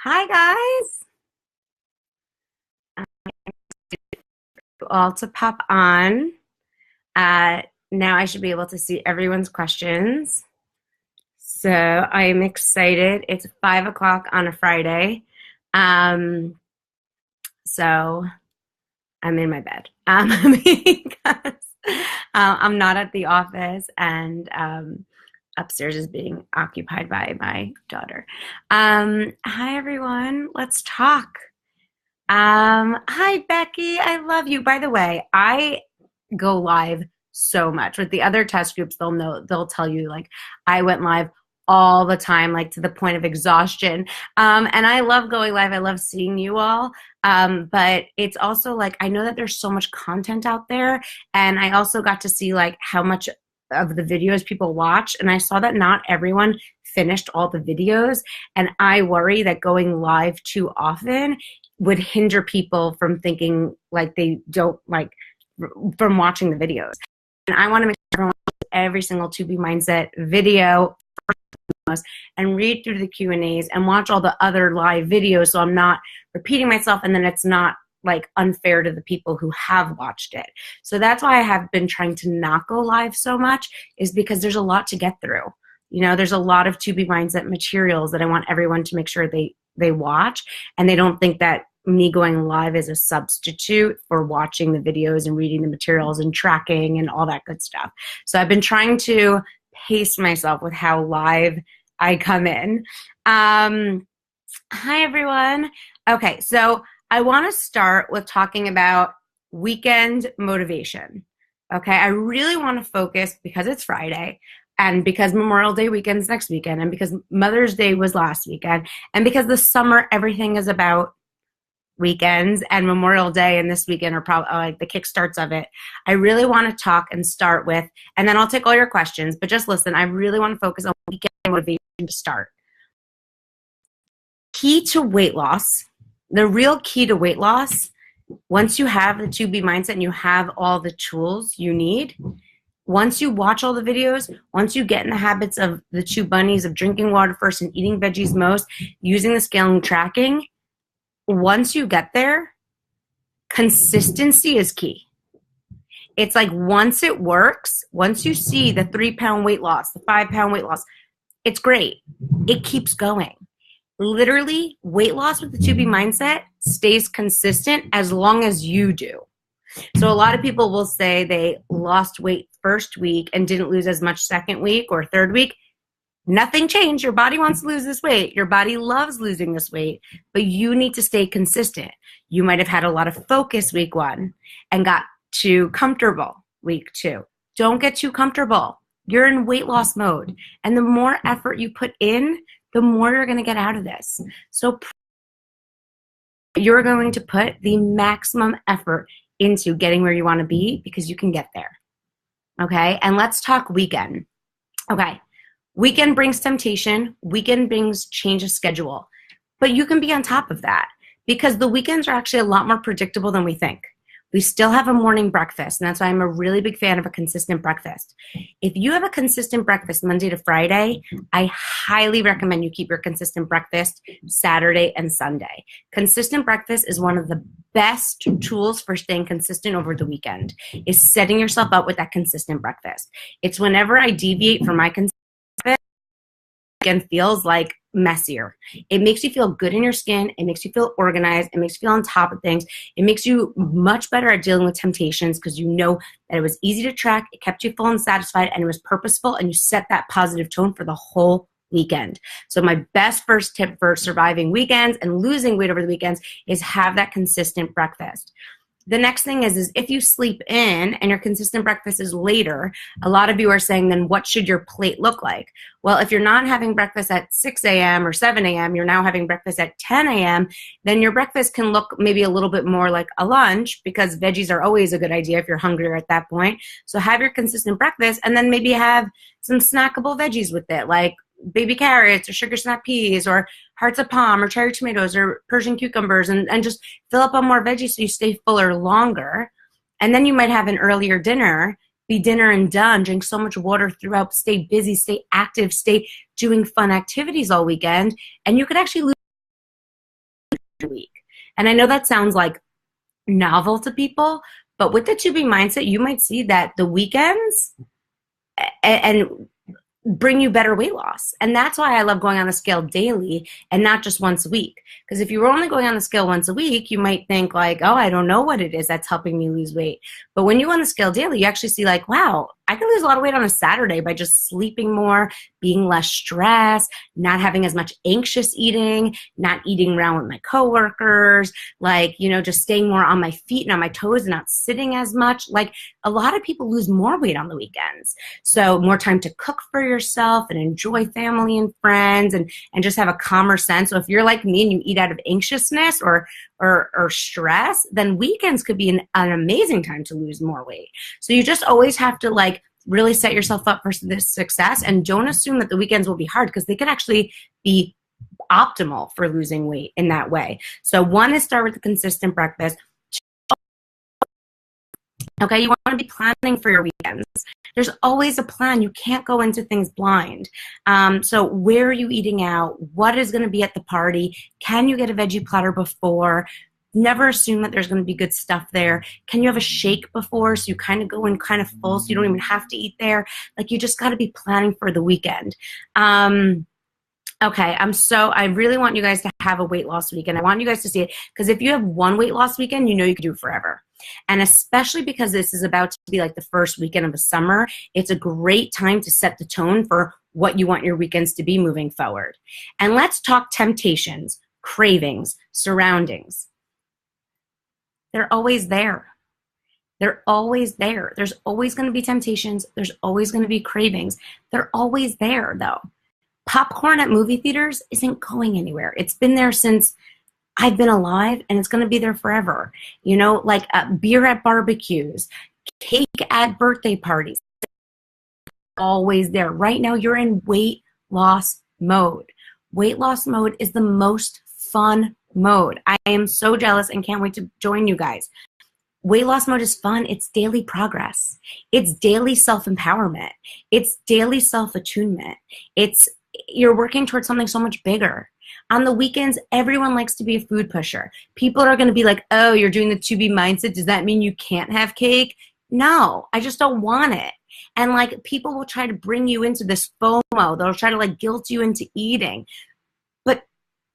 Hi guys, all to pop on. Now I should be able to see everyone's questions. So I am excited. It's 5 o'clock on a Friday. Um, so I'm in my bed because I'm not at the office and upstairs is being occupied by my daughter. Hi everyone, let's talk. Hi Becky, I love you. By the way, I go live so much. With the other test groups, they'll tell you like I went live all the time, like to the point of exhaustion. And I love going live. I love seeing you all. But it's also like I know that there's so much content out there, and I also got to see like how much of the videos people watch, and I saw that not everyone finished all the videos, and I worry that going live too often would hinder people from thinking like they don't like from watching the videos. And I want to make sure everyone watches every single 2B Mindset video and read through the Q&As and watch all the other live videos so I'm not repeating myself and then it's not like unfair to the people who have watched it. So that's why I have been trying to not go live so much, is because there's a lot to get through. You know, there's a lot of 2B Mindset materials that I want everyone to make sure they watch, and they don't think that me going live is a substitute for watching the videos and reading the materials and tracking and all that good stuff. So I've been trying to pace myself with how live I come in. Hi, everyone. Okay, so I want to start with talking about weekend motivation. Okay, I really want to focus, because it's Friday, and because Memorial Day weekend's next weekend, and because Mother's Day was last weekend, and because the summer, everything is about weekends, and Memorial Day and this weekend are probably like the kickstarts of it. I really want to talk and start with, and then I'll take all your questions, but just listen, I really want to focus on weekend motivation to start. Key to weight loss, the real key to weight loss, once you have the 2B Mindset and you have all the tools you need, once you watch all the videos, once you get in the habits of the 2 bunnies of drinking water first and eating veggies most, using the scale and tracking, once you get there, consistency is key. It's like once it works, once you see the 3-pound weight loss, the 5-pound weight loss, it's great. It keeps going. Literally, weight loss with the 2B Mindset stays consistent as long as you do. So a lot of people will say they lost weight first week and didn't lose as much second week or third week. Nothing changed. Your body wants to lose this weight. Your body loves losing this weight, but you need to stay consistent. You might have had a lot of focus week 1 and got too comfortable week 2. Don't get too comfortable. You're in weight loss mode. And the more effort you put in, the more you're going to get out of this. So you're going to put the maximum effort into getting where you want to be, because you can get there. Okay? And let's talk weekend. Okay. Weekend brings temptation. Weekend brings change of schedule. But you can be on top of that, because the weekends are actually a lot more predictable than we think. We still have a morning breakfast, and that's why I'm a really big fan of a consistent breakfast. If you have a consistent breakfast Monday to Friday, I highly recommend you keep your consistent breakfast Saturday and Sunday. Consistent breakfast is one of the best tools for staying consistent over the weekend, is setting yourself up with that consistent breakfast. It's whenever I deviate from my consistent weekend feels like messier. It makes you feel good in your skin. It makes you feel organized. It makes you feel on top of things. It makes you much better at dealing with temptations, because you know that it was easy to track, it kept you full and satisfied, and it was purposeful, and you set that positive tone for the whole weekend. So my best first tip for surviving weekends and losing weight over the weekends is have that consistent breakfast. The next thing is if you sleep in and your consistent breakfast is later, a lot of you are saying, then what should your plate look like? Well, if you're not having breakfast at 6 a.m. or 7 a.m., you're now having breakfast at 10 a.m., then your breakfast can look maybe a little bit more like a lunch, because veggies are always a good idea if you're hungrier at that point. So have your consistent breakfast, and then maybe have some snackable veggies with it, like baby carrots or sugar snap peas or hearts of palm or cherry tomatoes or Persian cucumbers, and just fill up on more veggies so you stay fuller longer. And then you might have an earlier dinner, be dinner and done, drink so much water throughout, stay busy, stay active, stay doing fun activities all weekend, and you could actually lose a week. And I know that sounds like novel to people, but with the to be mindset, you might see that the weekends and bring you better weight loss. And that's why I love going on the scale daily and not just once a week. Because if you were only going on the scale once a week, you might think like, oh, I don't know what it is that's helping me lose weight. But when you go on the scale daily, you actually see like, wow, I can lose a lot of weight on a Saturday by just sleeping more, being less stressed, not having as much anxious eating, not eating around with my coworkers, like, you know, just staying more on my feet and on my toes and not sitting as much. Like a lot of people lose more weight on the weekends. So more time to cook for yourself and enjoy family and friends and just have a calmer sense. So if you're like me and you eat out of anxiousness or stress, then weekends could be an amazing time to lose more weight. So you just always have to like really set yourself up for this success, and don't assume that the weekends will be hard, because they could actually be optimal for losing weight in that way. So one is start with a consistent breakfast. Okay, you want to be planning for your weekends. There's always a plan. You can't go into things blind. So where are you eating out? What is going to be at the party? Can you get a veggie platter before? Never assume that there's going to be good stuff there. Can you have a shake before so you kind of go in kind of full so you don't even have to eat there? Like you just got to be planning for the weekend. Okay, I really want you guys to have a weight loss weekend. I want you guys to see it, because if you have one weight loss weekend, you know you can do it forever. And especially because this is about to be like the first weekend of the summer, it's a great time to set the tone for what you want your weekends to be moving forward. And let's talk temptations, cravings, surroundings. They're always there. They're always there. There's always going to be temptations. There's always going to be cravings. They're always there, though. Popcorn at movie theaters isn't going anywhere. It's been there since I've been alive, and it's going to be there forever. You know, like beer at barbecues, cake at birthday parties, always there. Right now, you're in weight loss mode. Weight loss mode is the most fun mode. I am so jealous and can't wait to join you guys. Weight loss mode is fun. It's daily progress. It's daily self-empowerment. It's daily self-attunement. You're working towards something so much bigger. On the weekends, everyone likes to be a food pusher. People are going to be like, oh, you're doing the to be mindset. Does that mean you can't have cake? No, I just don't want it. And like people will try to bring you into this FOMO. They'll try to like guilt you into eating. But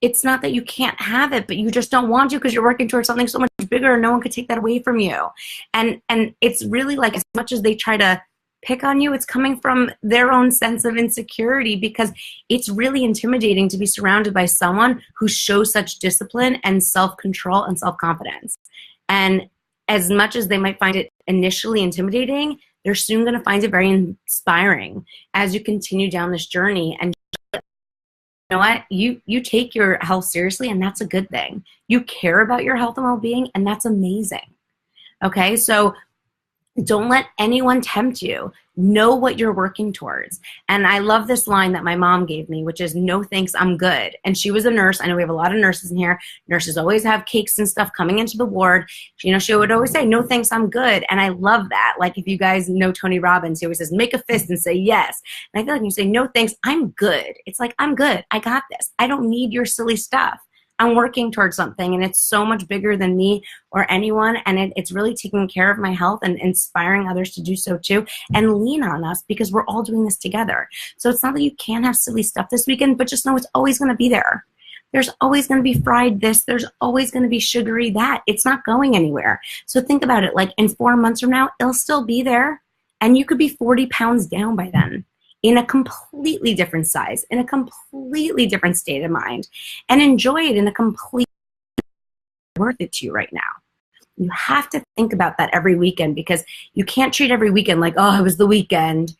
it's not that you can't have it, but you just don't want to because you're working towards something so much bigger and no one could take that away from you. And it's really like, as much as they try to pick on you, it's coming from their own sense of insecurity, because it's really intimidating to be surrounded by someone who shows such discipline and self-control and self-confidence. And as much as they might find it initially intimidating, they're soon going to find it very inspiring as you continue down this journey. And you know what? You take your health seriously, and that's a good thing. You care about your health and well-being, and that's amazing. Okay, so don't let anyone tempt you. Know what you're working towards. And I love this line that my mom gave me, which is, no thanks, I'm good. And she was a nurse. I know we have a lot of nurses in here. Nurses always have cakes and stuff coming into the ward. You know, she would always say, no thanks, I'm good. And I love that. Like if you guys know Tony Robbins, he always says, make a fist and say yes. And I feel like when you say, no thanks, I'm good. It's like, I'm good. I got this. I don't need your silly stuff. I'm working towards something, and it's so much bigger than me or anyone, and it's really taking care of my health and inspiring others to do so too, and lean on us because we're all doing this together. So it's not that you can't have silly stuff this weekend, but just know it's always going to be there. There's always going to be fried this. There's always going to be sugary that. It's not going anywhere. So think about it. Like in 4 months from now, it'll still be there, and you could be 40 pounds down by then, in a completely different size, in a completely different state of mind, and enjoy it in a completely worth it to you right now. You have to think about that every weekend, because you can't treat every weekend like, oh, it was the weekend,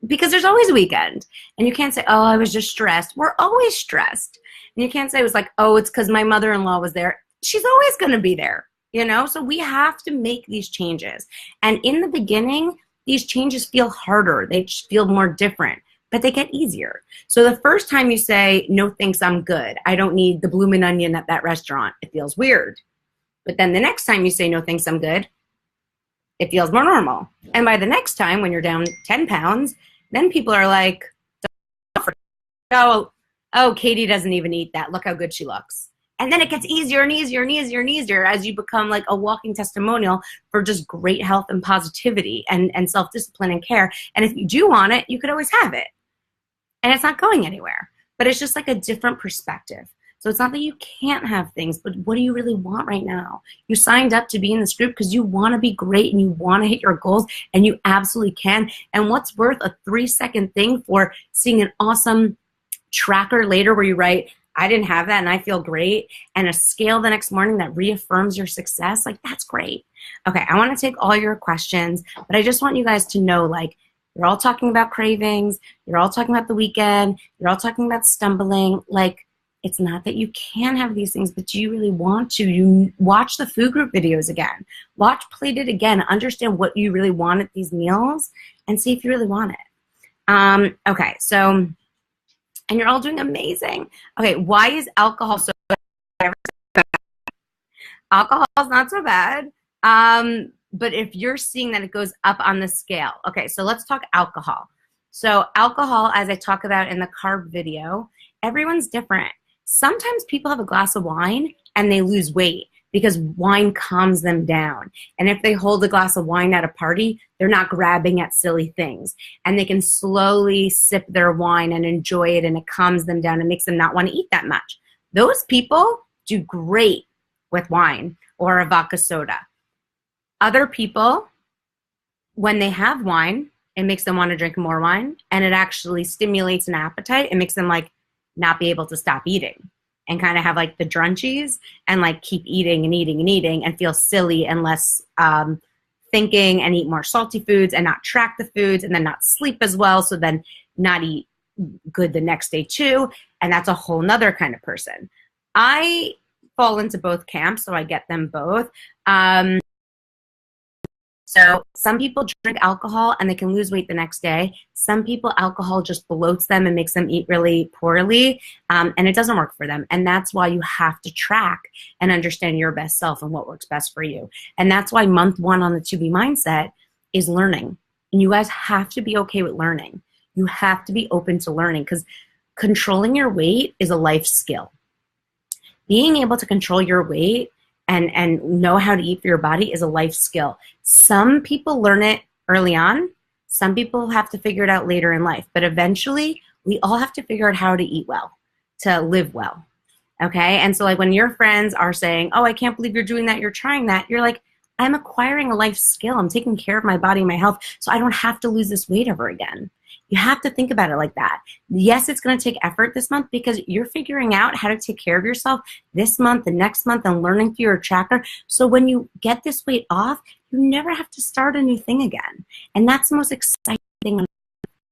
because there's always a weekend. And you can't say, oh, I was just stressed. We're always stressed. And you can't say it was like, oh, it's because my mother-in-law was there. She's always going to be there, you know? So we have to make these changes. And in the beginning, these changes feel harder. They feel more different, but they get easier. So the first time you say, no thanks, I'm good. I don't need the bloomin' onion at that restaurant. It feels weird. But then the next time you say, no thanks, I'm good, it feels more normal. And by the next time, when you're down 10 pounds, then people are like, oh, Katie doesn't even eat that. Look how good she looks. And then it gets easier and easier and easier and easier as you become like a walking testimonial for just great health and positivity and self-discipline and care. And if you do want it, you could always have it. And it's not going anywhere. But it's just like a different perspective. So it's not that you can't have things, but what do you really want right now? You signed up to be in this group because you want to be great and you want to hit your goals, and you absolutely can. And what's worth a 3-second thing for seeing an awesome tracker later where you write, I didn't have that and I feel great, and a scale the next morning that reaffirms your success? Like, that's great. Okay, I want to take all your questions, but I just want you guys to know, like, you're all talking about cravings, you're all talking about the weekend, you're all talking about stumbling. Like, it's not that you can have these things, but do you really want to? You watch the food group videos again. Watch Plate It again. Understand what you really want at these meals and see if you really want it. Okay, so, and you're all doing amazing. Okay, why is alcohol so bad? Alcohol is not so bad. But if you're seeing that it goes up on the scale. Okay, so let's talk alcohol. So alcohol, as I talk about in the carb video, everyone's different. Sometimes people have a glass of wine and they lose weight because wine calms them down. And if they hold a glass of wine at a party, they're not grabbing at silly things. And they can slowly sip their wine and enjoy it, and it calms them down and makes them not want to eat that much. Those people do great with wine or a vodka soda. Other people, when they have wine, it makes them want to drink more wine, and it actually stimulates an appetite. It makes them like not be able to stop eating and kind of have like the drunchies and like keep eating and eating and eating and feel silly and less thinking, and eat more salty foods and not track the foods, and then not sleep as well, so then not eat good the next day too. And that's a whole nother kind of person. I fall into both camps, so I get them both. So some people drink alcohol and they can lose weight the next day. Some people, alcohol just bloats them and makes them eat really poorly, and it doesn't work for them. And that's why you have to track and understand your best self and what works best for you. And that's why month 1 on the To Be mindset is learning. And you guys have to be okay with learning. You have to be open to learning, because controlling your weight is a life skill. Being able to control your weight and know how to eat for your body is a life skill. Some people learn it early on. Some people have to figure it out later in life. But eventually, we all have to figure out how to eat well, to live well. Okay? And so like when your friends are saying, oh, I can't believe you're doing that, you're trying that, you're like, I'm acquiring a life skill. I'm taking care of my body and my health, so I don't have to lose this weight ever again. You have to think about it like that. Yes, it's going to take effort this month because you're figuring out how to take care of yourself this month, the next month, and learning through your tracker. So when you get this weight off, you never have to start a new thing again. And that's the most exciting thing.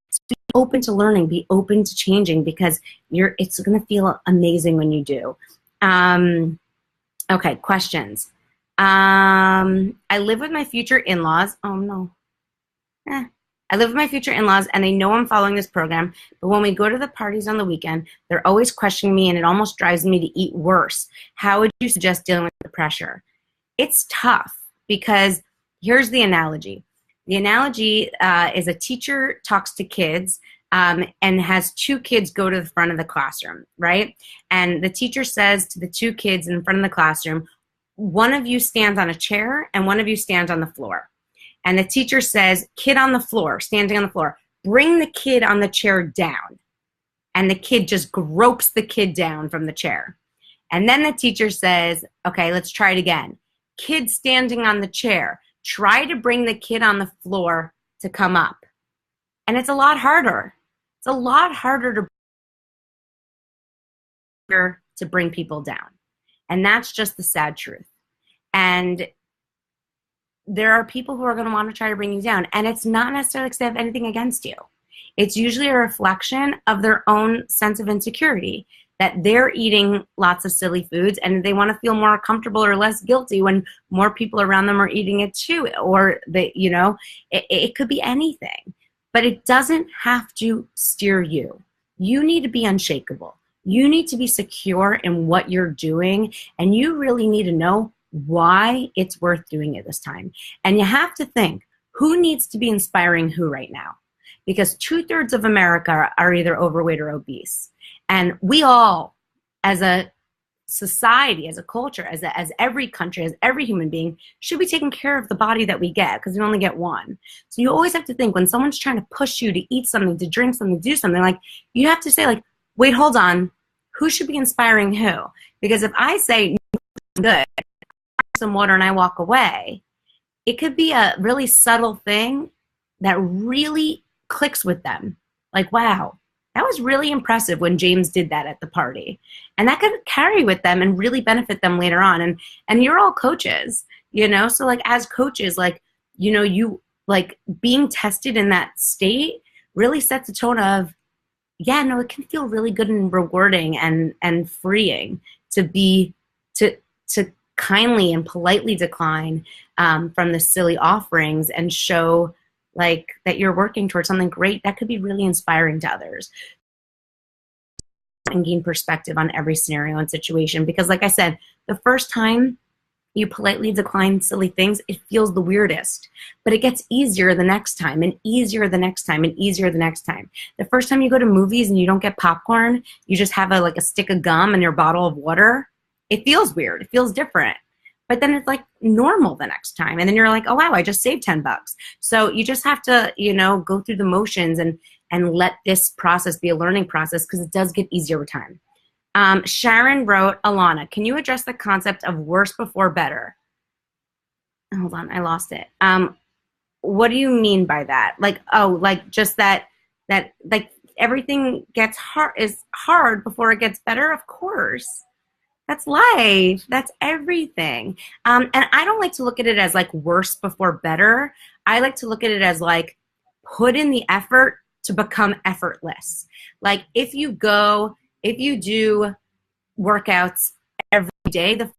So be open to learning, be open to changing, because it's going to feel amazing when you do. Okay, questions. I live with my future in-laws. Oh, no. I live with my future in-laws, and they know I'm following this program, but when we go to the parties on the weekend, they're always questioning me, and it almost drives me to eat worse. How would you suggest dealing with the pressure? It's tough, because here's the analogy. The analogy is a teacher talks to kids and has 2 kids go to the front of the classroom, right? And the teacher says to the 2 kids in front of the classroom, one of you stands on a chair and one of you stands on the floor. And the teacher says, kid on the floor, standing on the floor, bring the kid on the chair down. And the kid just gropes the kid down from the chair. And then the teacher says, okay, let's try it again. Kid standing on the chair, try to bring the kid on the floor to come up. And it's a lot harder. It's a lot harder to bring people down. And that's just the sad truth. And there are people who are going to want to try to bring you down. And it's not necessarily because they have anything against you. It's usually a reflection of their own sense of insecurity, that they're eating lots of silly foods and they want to feel more comfortable or less guilty when more people around them are eating it too. Or it could be anything. But it doesn't have to steer you. You need to be unshakable. You need to be secure in what you're doing, and you really need to know why it's worth doing it this time. And you have to think, who needs to be inspiring who right now? Because 2/3 of America are either overweight or obese. And we all, as a society, as a culture, as every country, as every human being, should be taking care of the body that we get, because we only get one. So you always have to think, when someone's trying to push you to eat something, to drink something, to do something, like, you have to say, like, wait, hold on, who should be inspiring who? Because if I say, good, some water, and I walk away, it could be a really subtle thing that really clicks with them. Like, wow, that was really impressive when James did that at the party. And that could carry with them and really benefit them later on. And you're all coaches, you know? So like, as coaches, like, you know, you like being tested in that state really sets a tone of, yeah, no, it can feel really good and rewarding and freeing to be, to kindly and politely decline from the silly offerings and show like that you're working towards something great that could be really inspiring to others, and gain perspective on every scenario and situation. Because like I said, the first time you politely decline silly things, it feels the weirdest, but it gets easier the next time, and easier the next time, and easier the next time. The first time you go to movies and you don't get popcorn, you just have like a stick of gum and your bottle of water, it feels weird, it feels different. But then it's like normal the next time. And then you're like, oh, wow, I just saved $10. So you just have to, you know, go through the motions and let this process be a learning process, because it does get easier with time. Sharon wrote, Alana, can you address the concept of worse before better? Hold on, I lost it. What do you mean by that? Like, oh, like just that like everything gets hard before it gets better? Of course. That's life. That's everything. And I don't like to look at it as like worse before better. I like to look at it as like put in the effort to become effortless. Like if you do workouts every day, and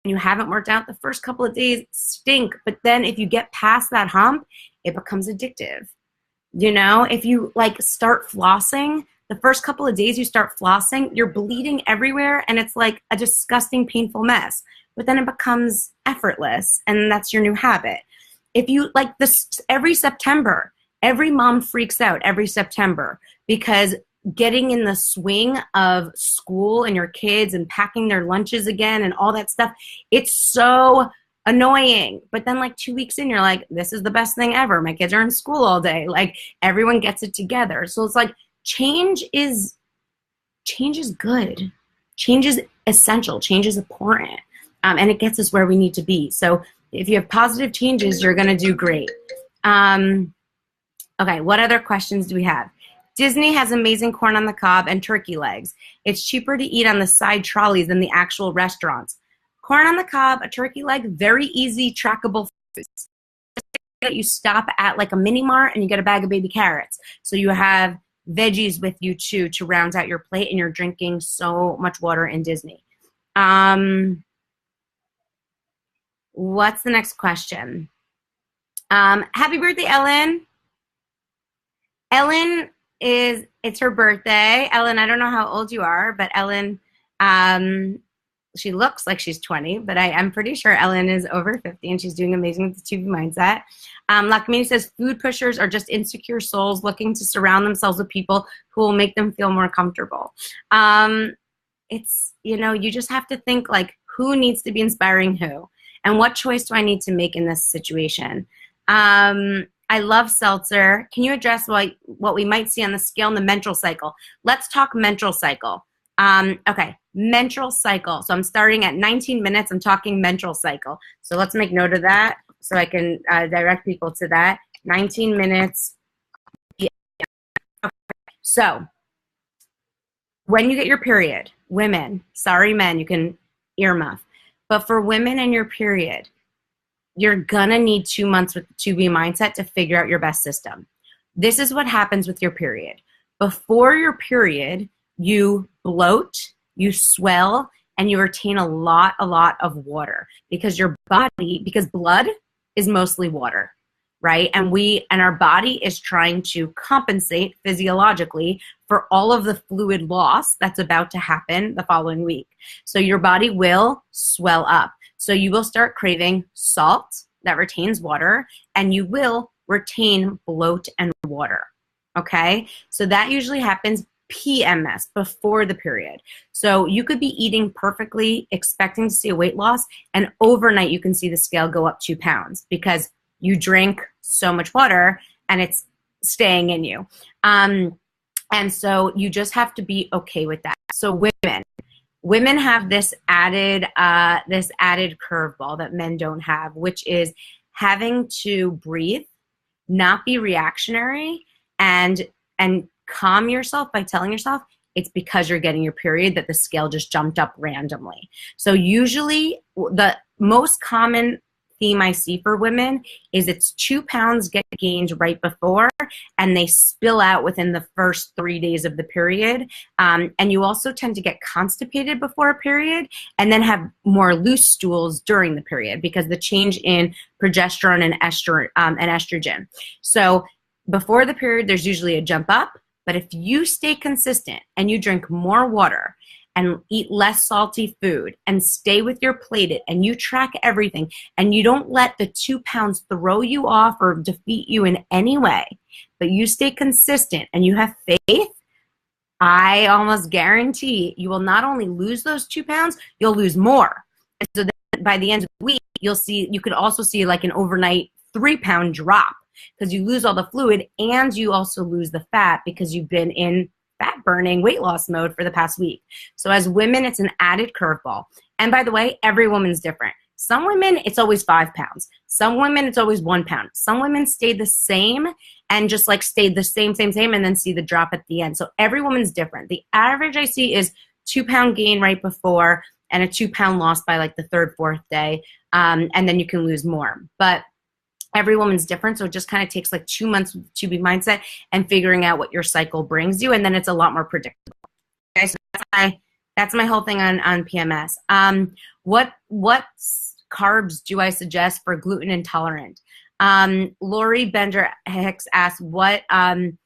you haven't worked out, the first couple of days stink. But then if you get past that hump, it becomes addictive. You know, if you like start flossing, the first couple of days you start flossing, you're bleeding everywhere, and it's like a disgusting, painful mess. But then it becomes effortless, and that's your new habit. If you like this, every September, every mom freaks out every September because getting in the swing of school and your kids and packing their lunches again and all that stuff, it's so annoying. But then like 2 weeks in, you're like, this is the best thing ever. My kids are in school all day. Like everyone gets it together. So it's like, change is good. Change is essential. Change is important. And it gets us where we need to be. So if you have positive changes, you're going to do great. Okay, what other questions do we have? Disney has amazing corn on the cob and turkey legs. It's cheaper to eat on the side trolleys than the actual restaurants. Corn on the cob, a turkey leg, very easy, trackable foods. You stop at like a mini mart and you get a bag of baby carrots. So you have veggies with you too to round out your plate, and you're drinking so much water in Disney. What's the next question? Happy birthday, Ellen. Ellen it's her birthday. Ellen, I don't know how old you are, but Ellen, she looks like she's 20, but I'm pretty sure Ellen is over 50 and she's doing amazing with the 2B mindset. Lakmini says, food pushers are just insecure souls looking to surround themselves with people who will make them feel more comfortable. It's, you know, you just have to think like, who needs to be inspiring who? And what choice do I need to make in this situation? I love seltzer. Can you address what we might see on the scale in the menstrual cycle? Let's talk menstrual cycle. Okay, menstrual cycle. So I'm starting at 19 minutes. I'm talking menstrual cycle. So let's make note of that so I can direct people to that. 19 minutes. Yeah. Okay. So when you get your period, women, sorry men, you can earmuff. But for women and your period, you're gonna need 2 months with the 2B mindset to figure out your best system. This is what happens with your period. Before your period, you bloat, you swell, and you retain a lot of water because your body, because blood is mostly water, right? And our body is trying to compensate physiologically for all of the fluid loss that's about to happen the following week. So your body will swell up. So you will start craving salt that retains water, and you will retain bloat and water, okay? So that usually happens PMS, before the period. So you could be eating perfectly, expecting to see a weight loss, and overnight you can see the scale go up 2 pounds because you drink so much water and it's staying in you. And so you just have to be okay with that. So women have this added curveball that men don't have, which is having to breathe, not be reactionary, and calm yourself by telling yourself it's because you're getting your period that the scale just jumped up randomly. So usually the most common theme I see for women is it's 2 pounds get gained right before and they spill out within the first 3 days of the period. And you also tend to get constipated before a period and then have more loose stools during the period because the change in progesterone and estrogen. So before the period, there's usually a jump up, but if you stay consistent and you drink more water and eat less salty food and stay with your plated and you track everything and you don't let the 2 pounds throw you off or defeat you in any way, but you stay consistent and you have faith, I almost guarantee you will not only lose those 2 pounds, you'll lose more. And so then by the end of the week, you could also see like an overnight 3-pound drop because you lose all the fluid and you also lose the fat because you've been in fat burning weight loss mode for the past week. So as women, it's an added curveball. And by the way, every woman's different. Some women, it's always 5 pounds. Some women, it's always 1 pound. Some women stay the same and just like stay the same, and then see the drop at the end. So every woman's different. The average I see is 2 pound gain right before and a 2 pound loss by like the 3rd, 4th day. And then you can lose more. But every woman's different, so it just kind of takes like 2 months with the 2B mindset and figuring out what your cycle brings you, and then it's a lot more predictable. Okay, so that's my whole thing on PMS. What carbs do I suggest for gluten intolerant? Lori Bender Hicks asked what gluten-free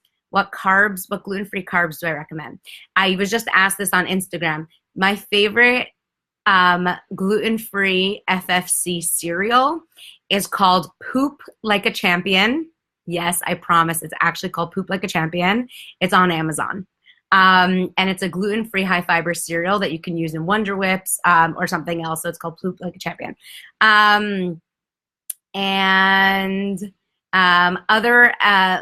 carbs do I recommend? I was just asked this on Instagram. My favorite gluten-free FFC cereal is called Poop Like a Champion. Yes, I promise it's actually called Poop Like a Champion. It's on Amazon. And it's a gluten-free high-fiber cereal that you can use in Wonder Whips or something else. So it's called Poop Like a Champion. Other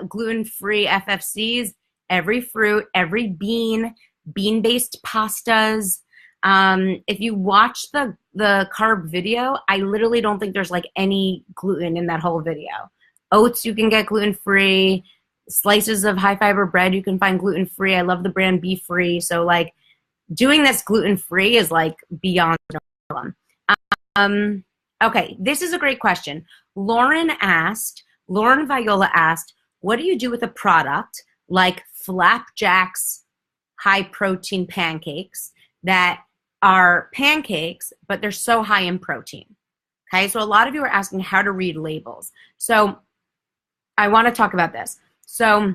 gluten-free FFCs, every fruit, every bean, bean-based pastas. If you watch the carb video, I literally don't think there's like any gluten in that whole video. Oats, you can get gluten-free. Slices of high-fiber bread, you can find gluten-free. I love the brand Be Free. So like doing this gluten-free is like beyond no problem. Okay, this is a great question. Lauren Viola asked, what do you do with a product like Flapjack's high-protein pancakes that are pancakes, but they're so high in protein? Okay, so a lot of you are asking how to read labels. So I want to talk about this. So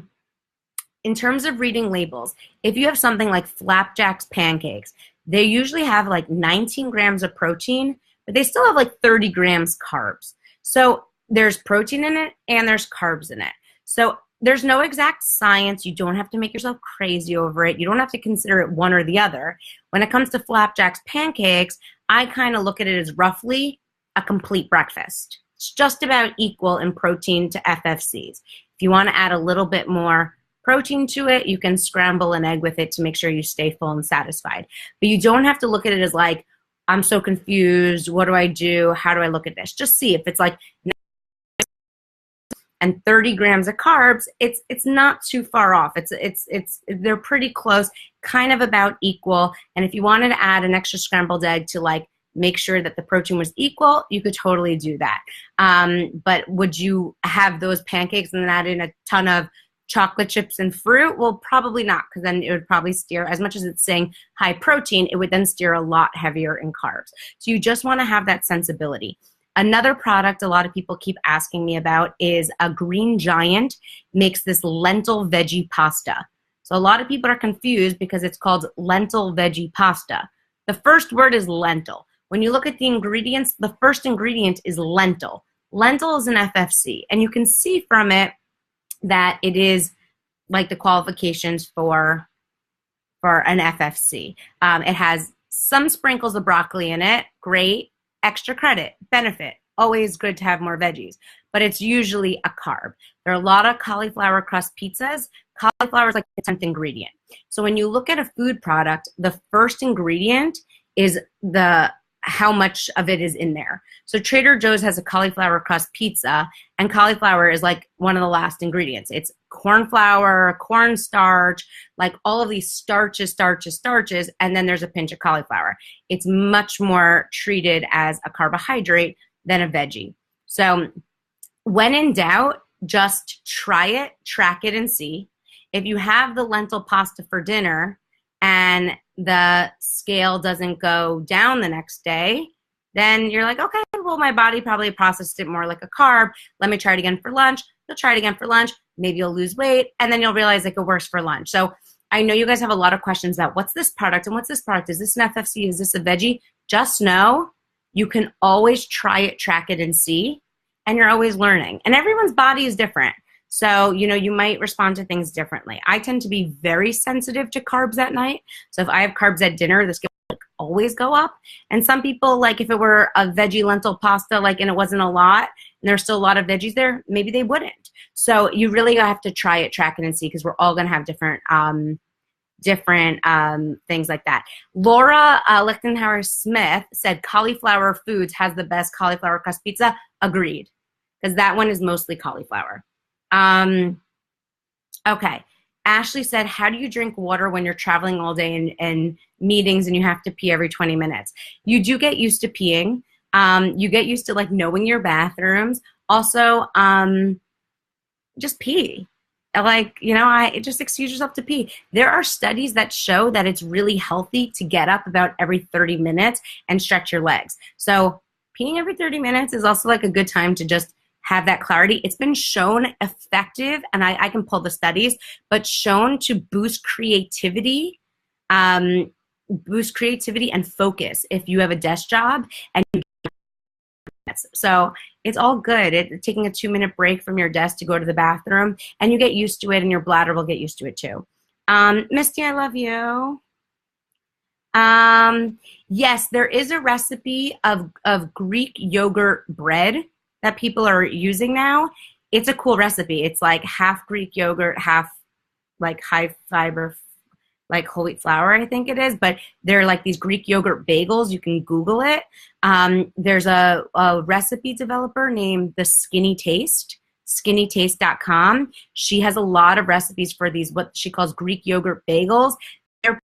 in terms of reading labels, if you have something like Flapjack's pancakes, they usually have like 19 grams of protein, but they still have like 30 grams carbs. So there's protein in it and there's carbs in it. So there's no exact science. You don't have to make yourself crazy over it. You don't have to consider it one or the other. When it comes to Flapjack's pancakes, I kind of look at it as roughly a complete breakfast. It's just about equal in protein to FFCs. If you want to add a little bit more protein to it, you can scramble an egg with it to make sure you stay full and satisfied. But you don't have to look at it as like, I'm so confused. What do I do? How do I look at this? Just see if it's like and 30 grams of carbs, it's not too far off. They're pretty close, kind of about equal. And if you wanted to add an extra scrambled egg to like make sure that the protein was equal, you could totally do that. But would you have those pancakes and then add in a ton of chocolate chips and fruit? Well, probably not, because then it would probably steer, as much as it's saying high protein, it would then steer a lot heavier in carbs. So you just want to have that sensibility. Another product a lot of people keep asking me about is a Green Giant makes this lentil veggie pasta. So a lot of people are confused because it's called lentil veggie pasta. The first word is lentil. When you look at the ingredients, the first ingredient is lentil. Lentil is an FFC, and you can see from it that it is like the qualifications for for an FFC. It has some sprinkles of broccoli in it. Great. Extra credit, benefit. Always good to have more veggies. But it's usually a carb. There are a lot of cauliflower crust pizzas. Cauliflower is like the 10th ingredient. So when you look at a food product, the first ingredient is how much of it is in there. So Trader Joe's has a cauliflower crust pizza, and cauliflower is like one of the last ingredients. It's corn flour, cornstarch, like all of these starches, and then there's a pinch of cauliflower. It's much more treated as a carbohydrate than a veggie. So when in doubt, just try it, track it, and see. If you have the lentil pasta for dinner and the scale doesn't go down the next day, then you're like, okay, well, my body probably processed it more like a carb. Let me try it again for lunch. You'll try it again for lunch. Maybe you'll lose weight, and then you'll realize it could worse for lunch. So I know you guys have a lot of questions about what's this product and what's this product? Is this an FFC? Is this a veggie? Just know you can always try it, track it, and see, and you're always learning. And everyone's body is different. So, you might respond to things differently. I tend to be very sensitive to carbs at night. So if I have carbs at dinner, the scale will always go up. And some people, like if it were a veggie lentil pasta, and it wasn't a lot, and there's still a lot of veggies there, maybe they wouldn't. So you really have to try it, track it, and see, because we're all going to have different things like that. Laura Lichtenhauer Smith said cauliflower foods has the best cauliflower crust pizza. Agreed, because that one is mostly cauliflower. Okay. Ashley said, how do you drink water when you're traveling all day and meetings and you have to pee every 20 minutes? You do get used to peeing. You get used to knowing your bathrooms. Also, just pee. Just excuse yourself to pee. There are studies that show that it's really healthy to get up about every 30 minutes and stretch your legs. So peeing every 30 minutes is also a good time to just have that clarity. It's been shown effective, and I can pull the studies, but shown to boost creativity and focus if you have a desk job and so it's all good. Taking a 2-minute break from your desk to go to the bathroom, and you get used to it, and your bladder will get used to it too. Misty, I love you. Yes, there is a recipe of Greek yogurt bread that people are using now. It's a cool recipe. It's half Greek yogurt, half high fiber, whole wheat flour, I think it is. But they're these Greek yogurt bagels. You can Google it. There's a recipe developer named The Skinny Taste, skinnytaste.com. She has a lot of recipes for these, what she calls Greek yogurt bagels. They're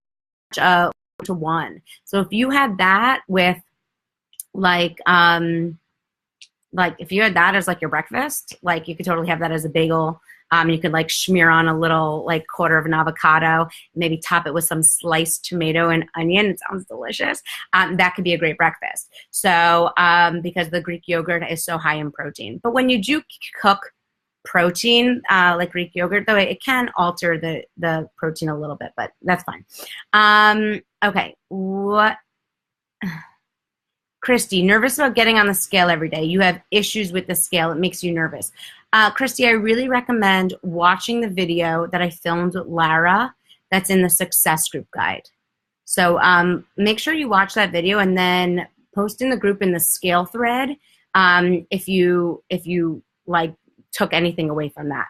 to one. So if you had that with if you had that as your breakfast, you could totally have that as a bagel. You could smear on a little quarter of an avocado, maybe top it with some sliced tomato and onion. It sounds delicious. That could be a great breakfast. So because the Greek yogurt is so high in protein. But when you do cook protein, like Greek yogurt, though, it can alter the protein a little bit, but that's fine. Okay, what? Christy, nervous about getting on the scale every day. You have issues with the scale. It makes you nervous. Christy, I really recommend watching the video that I filmed with Lara that's in the Success Group Guide. So make sure you watch that video and then post in the group in the scale thread if you took anything away from that.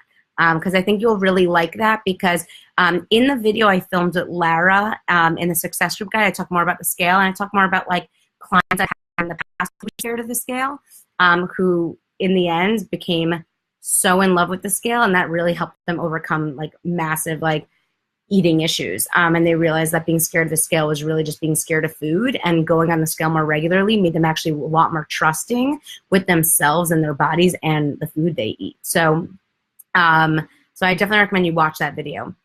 Because I think you'll really like that, because in the video I filmed with Lara in the Success Group Guide, I talk more about the scale, and I talk more about clients I've had in the past who shared of the scale, who in the end became so in love with the scale, and that really helped them overcome massive eating issues. And they realized that being scared of the scale was really just being scared of food, and going on the scale more regularly made them actually a lot more trusting with themselves and their bodies and the food they eat. So I definitely recommend you watch that video.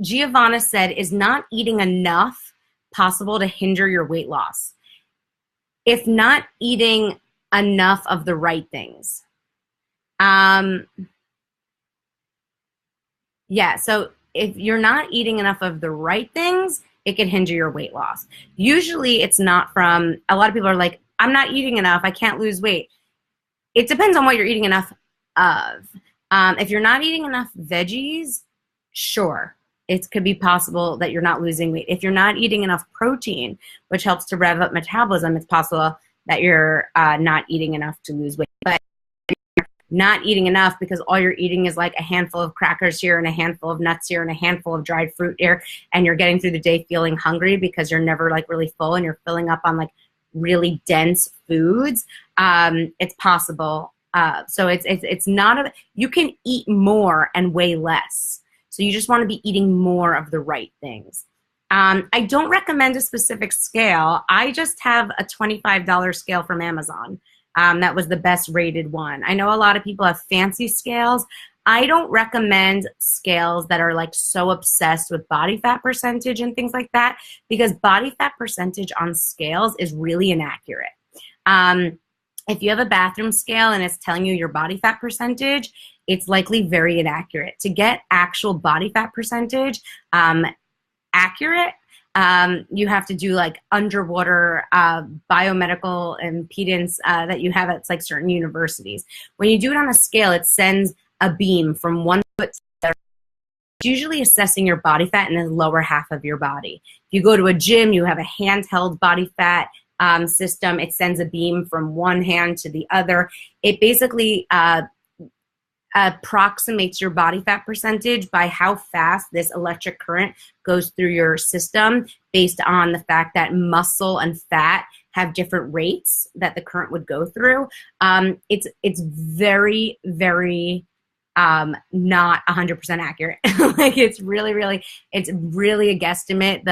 Giovanna said, is not eating enough possible to hinder your weight loss? If not eating enough of the right things. Yeah, so if you're not eating enough of the right things, it can hinder your weight loss. Usually it's not from, a lot of people are like, I'm not eating enough, I can't lose weight. It depends on what you're eating enough of. If you're not eating enough veggies, sure, it could be possible that you're not losing weight. If you're not eating enough protein, which helps to rev up metabolism, it's possible that you're not eating enough to lose weight. But not eating enough because all you're eating is like a handful of crackers here and a handful of nuts here and a handful of dried fruit here, and you're getting through the day feeling hungry because you're never like really full and you're filling up on like really dense foods, it's possible. So it's not you can eat more and weigh less. So you just want to be eating more of the right things. I don't recommend a specific scale. I just have a $25 scale from Amazon. That was the best rated one. I know a lot of people have fancy scales. I don't recommend scales that are like so obsessed with body fat percentage and things like that, because body fat percentage on scales is really inaccurate. If you have a bathroom scale and it's telling you your body fat percentage, it's likely very inaccurate. To get actual body fat percentage accurate, you have to do like underwater biomedical impedance that you have at like certain universities. When you do it on a scale, it sends a beam from one foot to the other. It's usually assessing your body fat in the lower half of your body. If you go to a gym, you have a handheld body fat system. It sends a beam from one hand to the other. It basically approximates your body fat percentage by how fast this electric current goes through your system, based on the fact that muscle and fat have different rates that the current would go through. It's very, very not 100% accurate. Like it's really a guesstimate.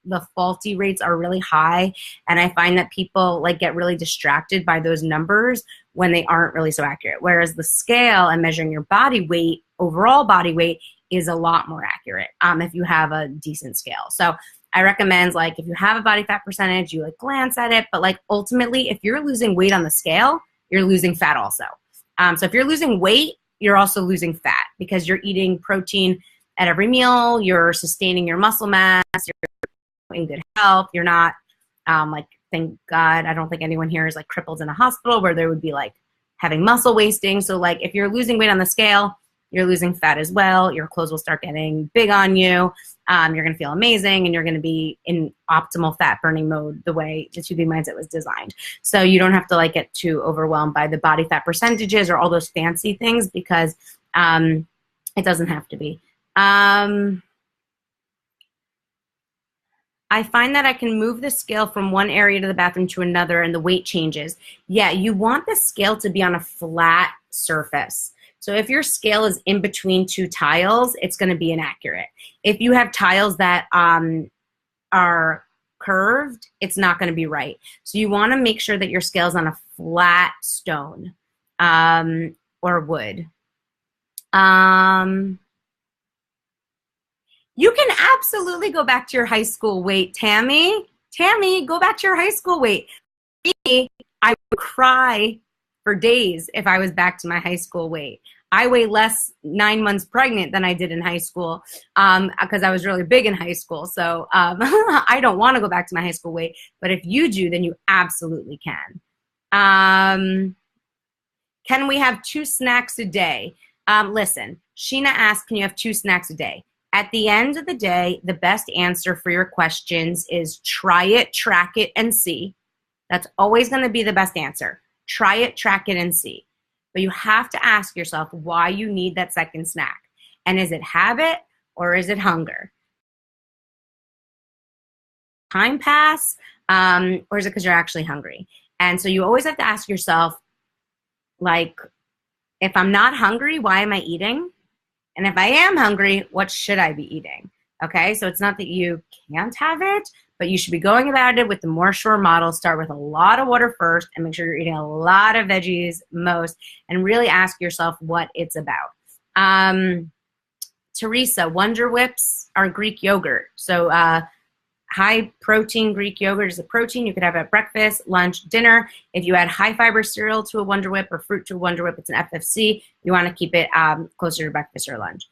The faulty rates are really high, and I find that people like get really distracted by those numbers when they aren't really so accurate. Whereas the scale and measuring your body weight, overall body weight, is a lot more accurate if you have a decent scale. So I recommend, like, if you have a body fat percentage, you like glance at it, but like ultimately, if you're losing weight on the scale, you're losing fat also. So if you're losing weight, you're also losing fat because you're eating protein at every meal, you're sustaining your muscle mass, you're in good health, you're not like, thank God, I don't think anyone here is like crippled in a hospital where they would be like having muscle wasting. So like if you're losing weight on the scale, you're losing fat as well. Your clothes will start getting big on you. You're going to feel amazing, and you're going to be in optimal fat burning mode the way the 2B mindset was designed. So you don't have to like get too overwhelmed by the body fat percentages or all those fancy things, because it doesn't have to be. I find that I can move the scale from one area to the bathroom to another and the weight changes. Yeah, you want the scale to be on a flat surface. So if your scale is in between two tiles, it's going to be inaccurate. If you have tiles that are curved, it's not going to be right. So you want to make sure that your scale is on a flat stone or wood. You can absolutely go back to your high school weight, Tammy. Tammy, go back to your high school weight. Me, I would cry for days if I was back to my high school weight. I weigh less 9 months pregnant than I did in high school because I was really big in high school. So I don't want to go back to my high school weight. But if you do, then you absolutely can. Can we have 2 snacks a day? Listen, Sheena asked, can you have 2 snacks a day? At the end of the day, the best answer for your questions is try it, track it, and see. That's always going to be the best answer. Try it, track it, and see. But you have to ask yourself why you need that second snack. And is it habit or is it hunger? Time pass, or is it because you're actually hungry? And so you always have to ask yourself, like, if I'm not hungry, why am I eating? And if I am hungry, what should I be eating? Okay, so it's not that you can't have it, but you should be going about it with the more sure model. Start with a lot of water first and make sure you're eating a lot of veggies most, and really ask yourself what it's about. Teresa, Wonder Whips are Greek yogurt. So high protein Greek yogurt is a protein you could have at breakfast, lunch, dinner. If you add high fiber cereal to a Wonder Whip or fruit to a Wonder Whip, it's an FFC. You want to keep it closer to breakfast or lunch.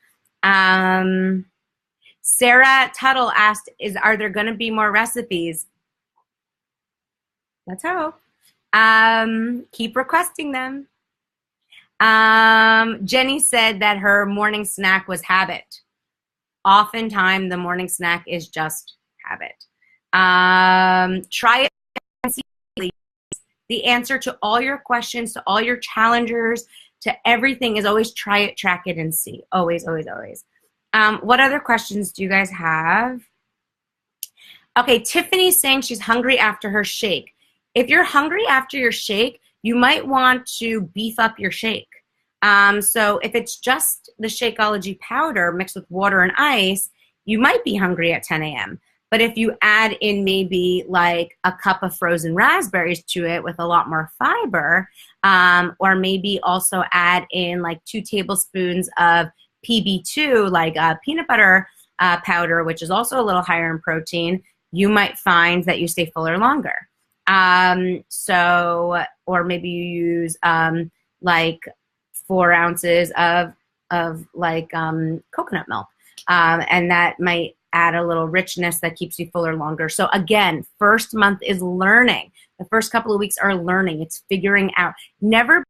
Sarah Tuttle asked, are there going to be more recipes? Let's hope. Keep requesting them. Jenny said that her morning snack was habit. oftentimes the morning snack is just habit. Try it and see. The answer to all your questions, to all your challengers, to everything is always try it, track it, and see. Always, always, always. What other questions do you guys have? Okay, Tiffany's saying she's hungry after her shake. If you're hungry after your shake, you might want to beef up your shake. So if it's just the Shakeology powder mixed with water and ice, you might be hungry at 10 a.m. But if you add in maybe like a cup of frozen raspberries to it with a lot more fiber, or maybe also add in like 2 tablespoons of PB2, like peanut butter powder, which is also a little higher in protein, you might find that you stay fuller longer. Or maybe you use like 4 ounces of like coconut milk, and that might add a little richness that keeps you fuller longer. So again, first month is learning. The first couple of weeks are learning. It's figuring out. Never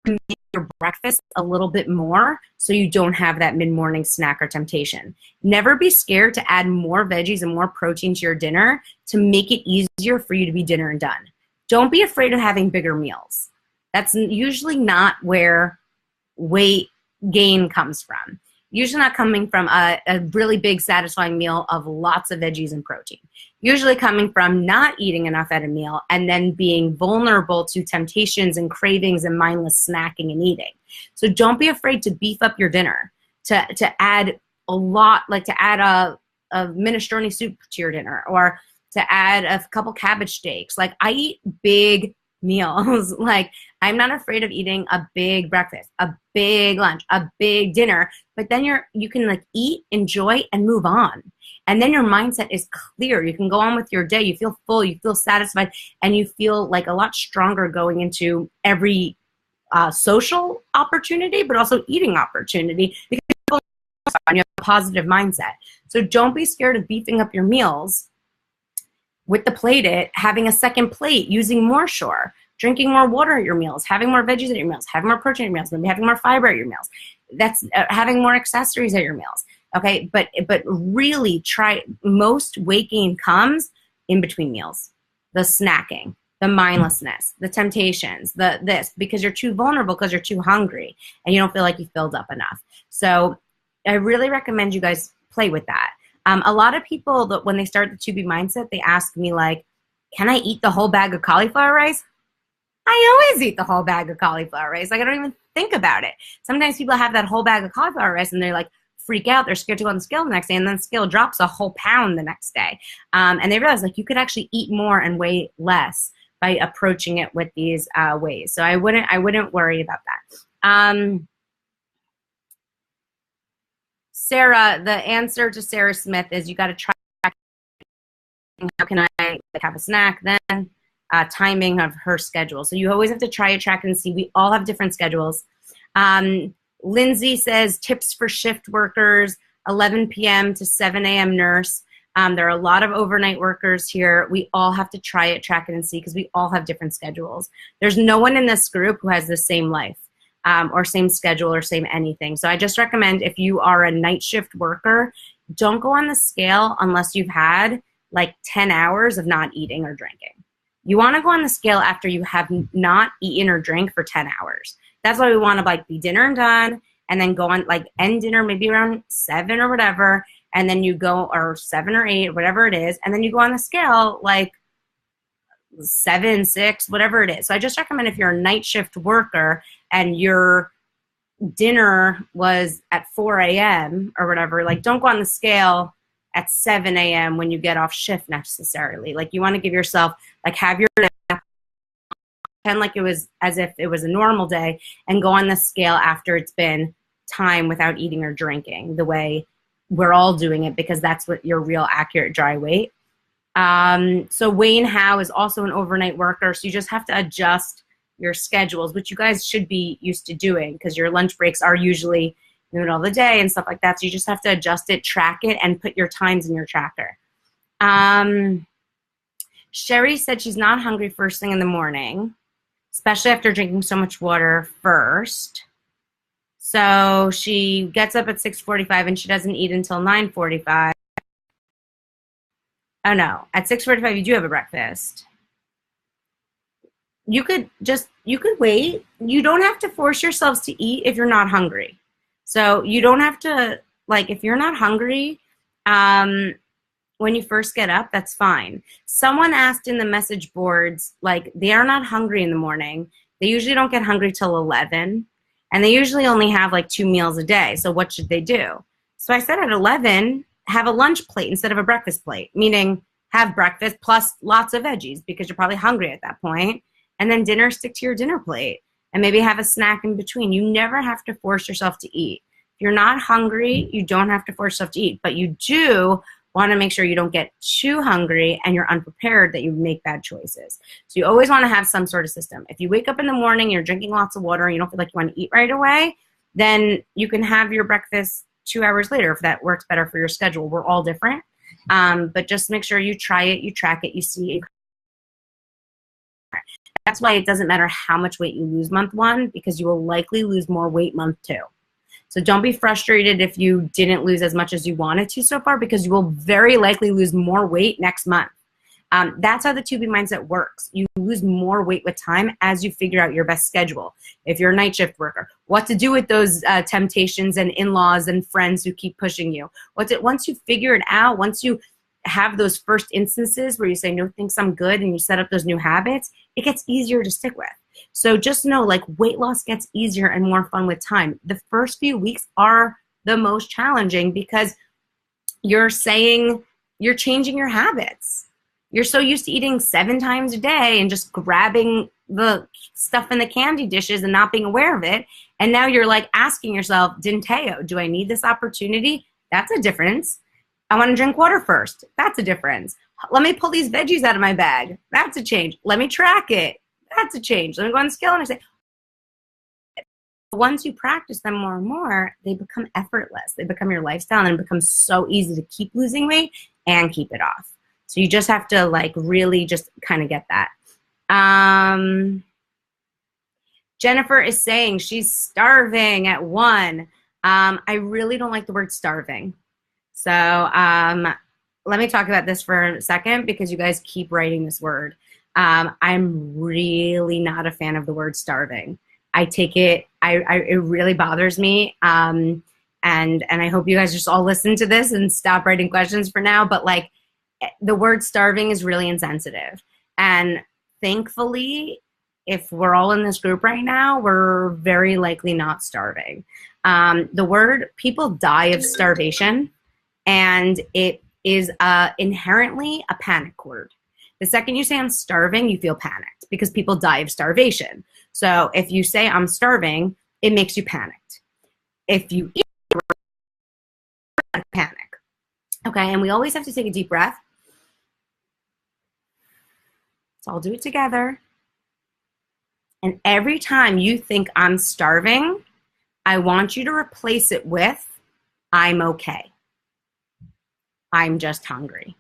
make your breakfast a little bit more so you don't have that mid-morning snack or temptation. Never be scared to add more veggies and more protein to your dinner to make it easier for you to be dinner and done. Don't be afraid of having bigger meals. That's usually not where weight gain comes from. Usually not coming from a really big satisfying meal of lots of veggies and protein. Usually coming from not eating enough at a meal and then being vulnerable to temptations and cravings and mindless snacking and eating. So don't be afraid to beef up your dinner, to add a lot, like to add a minestrone soup to your dinner, or to add a couple cabbage steaks. Like I eat big meals. Like I'm not afraid of eating a big breakfast, a big lunch, a big dinner, but then you can like eat, enjoy, and move on. And then your mindset is clear. You can go on with your day. You feel full, you feel satisfied, and you feel like a lot stronger going into every social opportunity, but also eating opportunity because you have a positive mindset. So don't be scared of beefing up your meals with the plate it, having a second plate, using more Shore, drinking more water at your meals, having more veggies at your meals, having more protein at your meals, maybe having more fiber at your meals. That's having more accessories at your meals. Okay, but really try. Most weight gain comes in between meals, the snacking, the mindlessness, the temptations, this, because you're too vulnerable, because you're too hungry, and you don't feel like you've filled up enough. So I really recommend you guys play with that. A lot of people, that when they start the 2B mindset, they ask me like, can I eat the whole bag of cauliflower rice? I always eat the whole bag of cauliflower rice. Like I don't even think about it. Sometimes people have that whole bag of cauliflower rice and they're like freak out. They're scared to go on the scale the next day, and then the scale drops a whole pound the next day. And they realize like you could actually eat more and weigh less by approaching it with these ways. So I wouldn't worry about that. Sarah, the answer to Sarah Smith is you got to try. How can I have a snack then? Timing of her schedule. So you always have to try it, track, and see. We all have different schedules. Lindsay says tips for shift workers, 11 p.m. to 7 a.m. nurse. There are a lot of overnight workers here. We all have to try it, track it, and see because we all have different schedules. There's no one in this group who has the same life or same schedule or same anything. So I just recommend if you are a night shift worker, don't go on the scale unless you've had like 10 hours of not eating or drinking. You want to go on the scale after you have not eaten or drank for 10 hours. That's why we want to like be dinner and done and then go on like end dinner maybe around 7 or whatever, and then you go, or 7 or 8, whatever it is, and then you go on the scale like 7, 6, whatever it is. So I just recommend if you're a night shift worker and your dinner was at 4 a.m. or whatever, like don't go on the scale at 7 a.m. when you get off shift necessarily. Like you want to give yourself, like have your nap, pretend like it was as if it was a normal day, and go on the scale after it's been time without eating or drinking the way we're all doing it, because that's what your real accurate dry weight. So Wayne Howe is also an overnight worker. So you just have to adjust your schedules, which you guys should be used to doing because your lunch breaks are usually in the middle of the day and stuff like that. So you just have to adjust it, track it, and put your times in your tracker. Sherry said she's not hungry first thing in the morning, especially after drinking so much water first. So she gets up at 6:45 and she doesn't eat until 9:45. Oh no, at 6:45 you do have a breakfast. You could wait. You don't have to force yourselves to eat if you're not hungry. So you don't have to, like, if you're not hungry, when you first get up, that's fine. Someone asked in the message boards, like, they are not hungry in the morning. They usually don't get hungry till 11, and they usually only have like 2 meals a day. So what should they do? So I said at 11, have a lunch plate instead of a breakfast plate, meaning have breakfast plus lots of veggies because you're probably hungry at that point. And then dinner, stick to your dinner plate and maybe have a snack in between. You never have to force yourself to eat. If you're not hungry, you don't have to force yourself to eat, but you do want to make sure you don't get too hungry and you're unprepared that you make bad choices. So you always want to have some sort of system. If you wake up in the morning, you're drinking lots of water and you don't feel like you want to eat right away, then you can have your breakfast 2 hours later if that works better for your schedule. We're all different. But just make sure you try it, you track it, you see it. That's why it doesn't matter how much weight you lose month 1 because you will likely lose more weight month 2. So don't be frustrated if you didn't lose as much as you wanted to so far because you will very likely lose more weight next month. That's how the 2B mindset works. You lose more weight with time as you figure out your best schedule. If you're a night shift worker, what to do with those temptations and in-laws and friends who keep pushing you. Once you figure it out, once you have those first instances where you say, no, thanks, I'm good, and you set up those new habits, it gets easier to stick with. So just know, like, weight loss gets easier and more fun with time. The first few weeks are the most challenging because you're changing your habits. You're so used to eating 7 times a day and just grabbing the stuff in the candy dishes and not being aware of it. And now you're like asking yourself, Dinteo, do I need this opportunity? That's a difference. I want to drink water first. That's a difference. Let me pull these veggies out of my bag. That's a change. Let me track it. That's a change. Let me go on the scale and I say, once you practice them more and more, they become effortless. They become your lifestyle and it becomes so easy to keep losing weight and keep it off. So you just have to, like, really just kind of get that. Jennifer is saying she's starving at 1. I really don't like the word starving. So let me talk about this for a second because you guys keep writing this word. I'm really not a fan of the word starving. I take it, it really bothers me. And I hope you guys just all listen to this and stop writing questions for now. But, like, the word starving is really insensitive. And thankfully, if we're all in this group right now, we're very likely not starving. The word, people die of starvation, and it is inherently a panic word. The second you say I'm starving, you feel panicked because people die of starvation. So if you say I'm starving, it makes you panicked. If you eat, panic. Okay, and we always have to take a deep breath. So I'll do it together. And every time you think I'm starving, I want you to replace it with I'm okay. I'm just hungry.